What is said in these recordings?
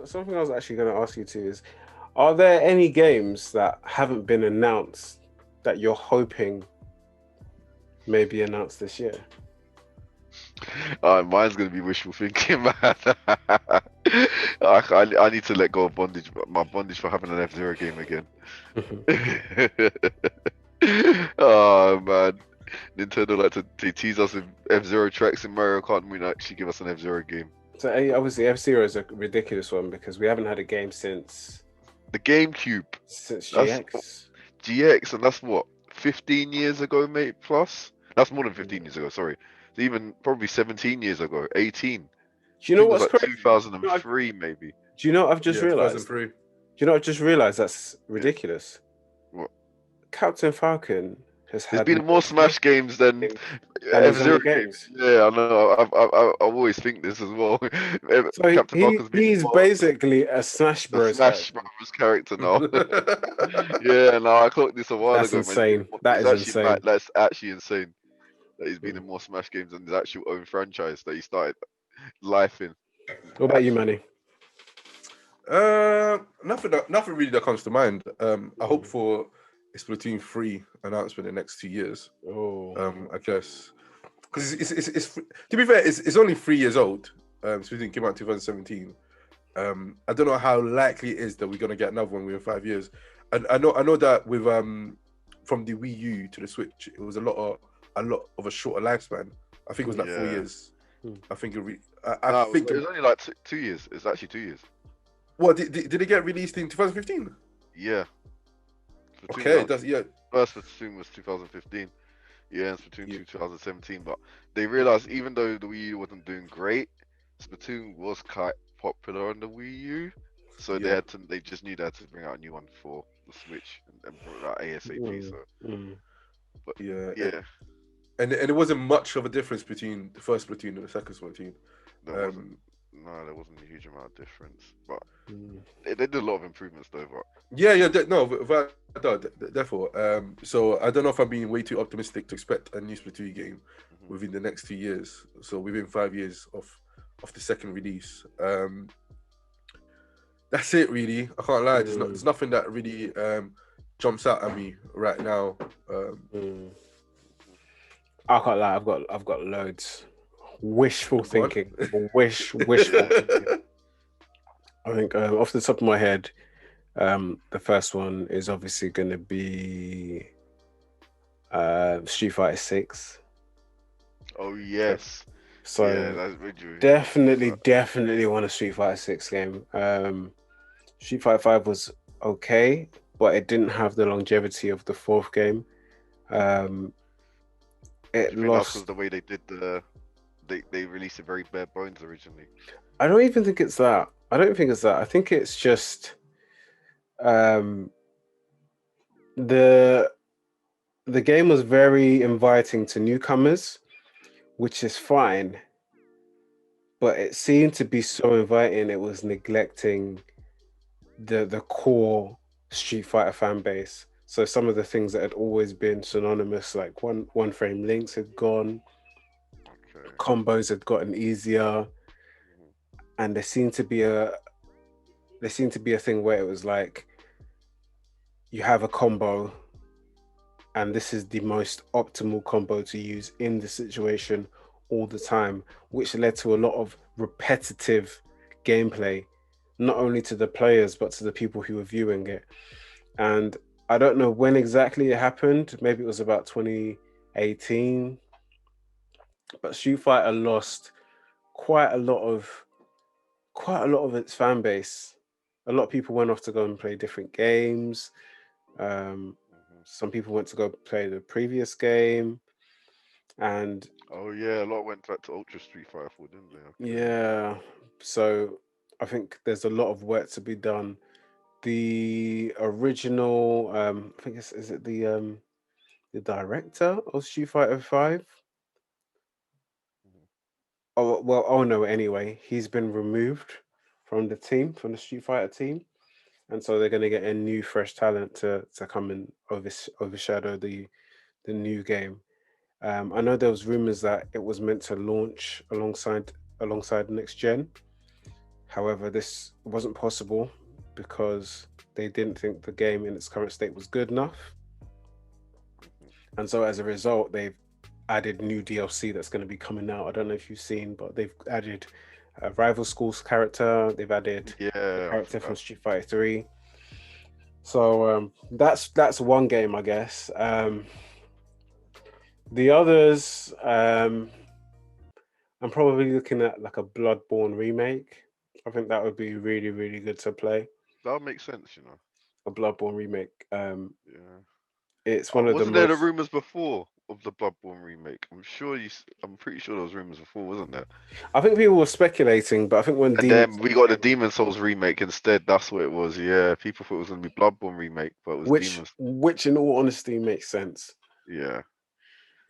Something I was actually going to ask you too is, are there any games that haven't been announced that you're hoping may be announced this year? Mine's gonna be wishful thinking, man. I need to let go of bondage, my bondage for having an F-Zero game again. Oh man, Nintendo like to they tease us with F-Zero tracks in Mario Kart and we not actually give us an F-Zero game. So obviously F-Zero is a ridiculous one because we haven't had a game The GameCube, since that's GX. GX, and that's what, 15 years ago, mate, plus? That's more than 15 years ago, sorry. Even probably 17 years ago, 18. Do you I know think it was what's like crazy? Do 2003, maybe. you know what I've just Yeah, realized? 2003. Do you know what I've just realized that's Yeah. ridiculous? What? Captain Falcon has There's had been more more Smash Smash games than games than his F-Zero own games. games. Yeah, I know. I always think this as well. So Captain Falcon's been he's more basically a Smash a Bros Smash character. Brothers character now. Yeah, no, I clocked this a while That's ago, man. He's been insane. That it's is actually mad. insane. That's actually insane that he's been Mm. in more Smash games than his actual own franchise that he started life in. What about you, Manny? Nothing really that comes to mind. I hope Mm. for a Splatoon 3 announcement in the next 2 years. Oh, I guess because to be fair, it's only 3 years old. Splatoon came out in 2017. I don't know how likely it is that we're gonna get another one within 5 years. And I know that with from the Wii U to the Switch, it was a lot of a shorter lifespan. I think it was like four Yeah. years. Mm. I think I No, think it was only like 2 years. It's actually 2 years. what did it get released in 2015? Yeah. Splatoon Okay, got that's yeah. first Splatoon was 2015. Yeah, and Splatoon Yeah. 2 2017. But they realized even though the Wii U wasn't doing great, Splatoon was quite popular on the Wii U. So Yeah. they just knew they had to bring out a new one for the Switch and bring it out ASAP. mm, So, mm. but Yeah, yeah, and it wasn't much of a difference between the first Splatoon and the second Splatoon. there wasn't. Um, No, there wasn't a huge amount of difference, but Mm. they did a lot of improvements though. But yeah, no, therefore, so I don't know if I'm being way too optimistic to expect a new Splatoon game mhm. within the next 2 years. So within 5 years of the second release. That's it, really. I can't lie. There's Mm. nothing that really jumps out at me right now. Mm. I can't lie. I've got loads. Wishful Go on. thinking. Wishful thinking. I think off the top of my head, the first one is obviously going to be Street Fighter 6. Oh So, yes, yeah, so that's Ridge. definitely want a Street Fighter 6 game. Street Fighter 5 was okay, but it didn't have the longevity of the fourth game. Um, Do it you think that's because lost. the way they did they released it very bare bones originally? I don't even think it's that. I don't think it's that. I think it's just um, the the game was very inviting to newcomers, which is fine, but it seemed to be so inviting it was neglecting the core Street Fighter fan base. So some of the things that had always been synonymous, like one frame links had gone, Okay. combos had gotten easier, Mhm. and there seemed to be a thing where it was like you have a combo and this is the most optimal combo to use in the situation all the time, which led to a lot of repetitive gameplay, not only to the players but to the people who were viewing it. And I don't know when exactly it happened. Maybe it was about 2018, but Street Fighter lost quite a lot of quite a lot of its fan base. A lot of people went off to go and play different games. Um, Mhm. some people went to go play the previous game, and Oh yeah, a lot went back to Ultra Street Fighter 4, didn't they? Okay. yeah, so I think there's a lot of work to be done. The original, I think it's is it the director of Street Fighter 5? Mhm. Oh well, oh no, anyway, he's been removed from the team, from the Street Fighter team, and so they're gonna get a new fresh talent to come and overshadow the new game. I know there was rumors that it was meant to launch alongside next gen. However, this wasn't possible because they didn't think the game in its current state was good enough. And so as a result, they've added new DLC that's going to be coming out. I don't know if you've seen, but they've added a Rival Schools character. They've added a Yeah, character from Street Fighter 3. So that's one game, I guess. The others, I'm probably looking at like a Bloodborne remake. I think that would be really, really good to play. that makes sense, you know. A Bloodborne remake. Yeah. It's one of the Wasn't there the most. rumors before of the Bloodborne remake? I'm pretty sure there was rumors before, wasn't there? I think people were speculating, but I think when And Demon then we got the Demon Souls remake instead. That's what it was. Yeah, people thought it was gonna be Bloodborne remake, but it was Demon. which in all honesty makes sense. Yeah,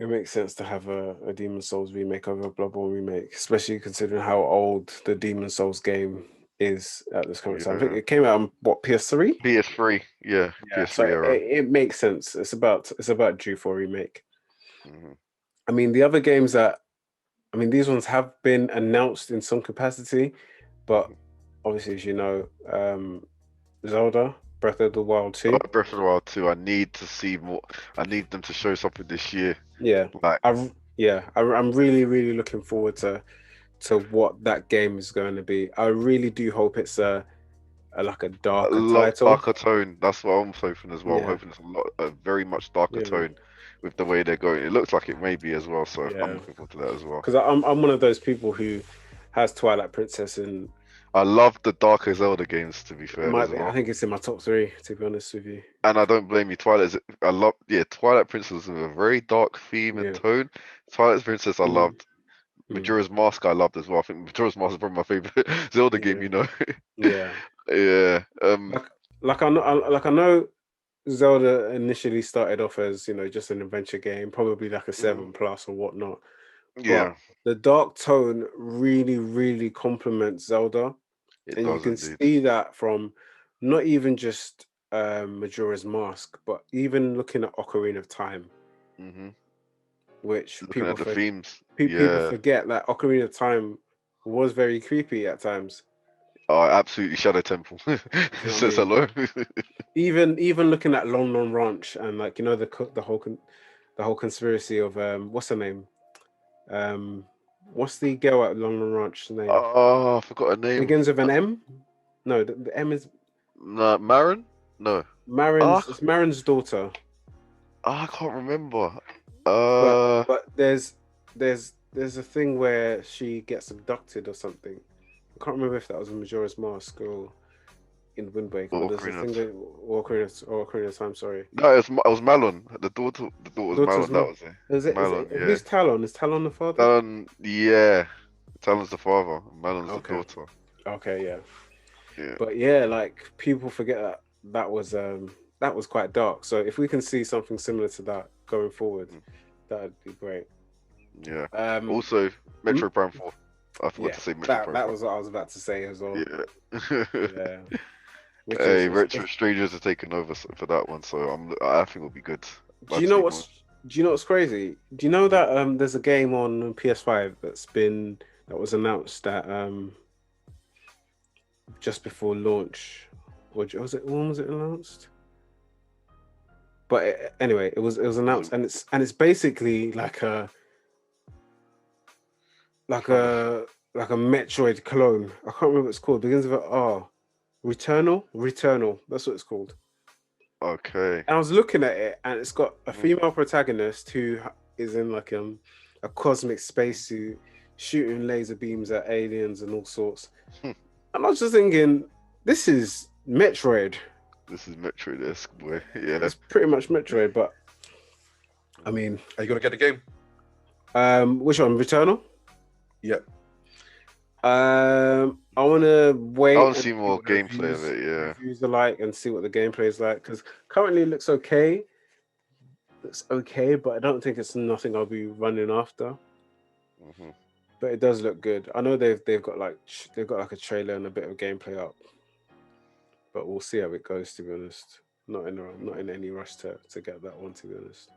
It makes sense to have a Demon Souls remake over a Bloodborne remake, especially considering how old the Demon Souls game is at this current time. I think yeah. it came out on what, PS3? PS3. Yeah, Yeah, so PS3 era. it makes sense. It's about due for a remake. hmm I mean, the other games these ones have been announced in some capacity, but obviously, as you know, Zelda Breath of the Wild 2. Breath of the Wild 2. I need to see more. I need them to show something this year. Yeah, Like, I'm really, really looking forward to what that game is going to be. I really do hope it's like a a darker lot title. darker tone. That's what I'm hoping as well. I'm Yeah. hoping it's a very much darker Yeah. tone with the way they're going. It looks like it may be as well. So Yeah. I'm looking forward to that as well. Because I'm one of those people who has Twilight Princess and I love the darker Zelda games, to be fair, as I well. think it's in my top 3, to be honest with you. And I don't blame you. Twilight Princess with a very dark theme and Yeah. tone. Twilight Princess, I Mm. loved. Mm. Majora's Mask, I loved as well. I think Majora's Mask is probably my favorite Zelda game. Yeah. You know. Yeah. Yeah. Like I know Zelda initially started off as, just an adventure game, probably like a 7+ or whatnot. Yeah. But the dark tone really, really complements Zelda. It And does you can indeed. see that from not even just Majora's Mask, but even looking at Ocarina of Time, hmm which Looking at the themes. people Yeah. forget that Ocarina of Time was very creepy at times. Oh, absolutely Shadow Temple. Says hello. Even looking at Lon Lon Ranch and the whole conspiracy of what's her name? What's the girl at Lon Lon Ranch's name? Oh, I forgot her name. Begins with an M? No, the M is No, Marin? No. It's Marin's daughter. I can't remember. But there's a thing where she gets abducted or something. I can't remember if that was in Majora's Mask or in Wind Waker. But there's a thing that Ocarina of Time. Sorry. No, it was Malon. The daughter was Malon. That was it. Malon, yeah. Who's Talon? Is Talon the father? Talon, yeah. Talon's the father. Malon's the daughter. Okay, yeah. Yeah. But yeah, like people forget that was quite dark. So if we can see something similar to that going forward, that'd be great. Yeah. Also, Metroid Prime 4. I forgot to say Metroid Prime 4. That was what I was about to say as well. Yeah. Yeah. Hey, Retro Strangers are taking over for that one, so I think it'll be good. Do you know what's crazy? Do you know that there's a game on PS5 that was announced that just before launch, or when was it announced? But anyway, it was announced, and it's basically like a Metroid clone. I can't remember what it's called. It begins with R. Returnal. That's what it's called. Okay. And I was looking at it, and it's got a female protagonist who is in like a cosmic spacesuit, shooting laser beams at aliens and all sorts. And I was just thinking, this is Metroid. This is Metroid-esque, boy. Yeah. It's pretty much Metroid, but I mean, Are you gonna get the game? which one? Returnal? Yep. I want to wait. I want to see more gameplay of it. Yeah. Reviews alike and see what the gameplay is like, because currently it looks okay. But I don't think it's nothing I'll be running after. hmm But it does look good. I know they've got like a trailer and a bit of gameplay up, but we'll see how it goes. To be honest, not in any rush to get that one. To be honest.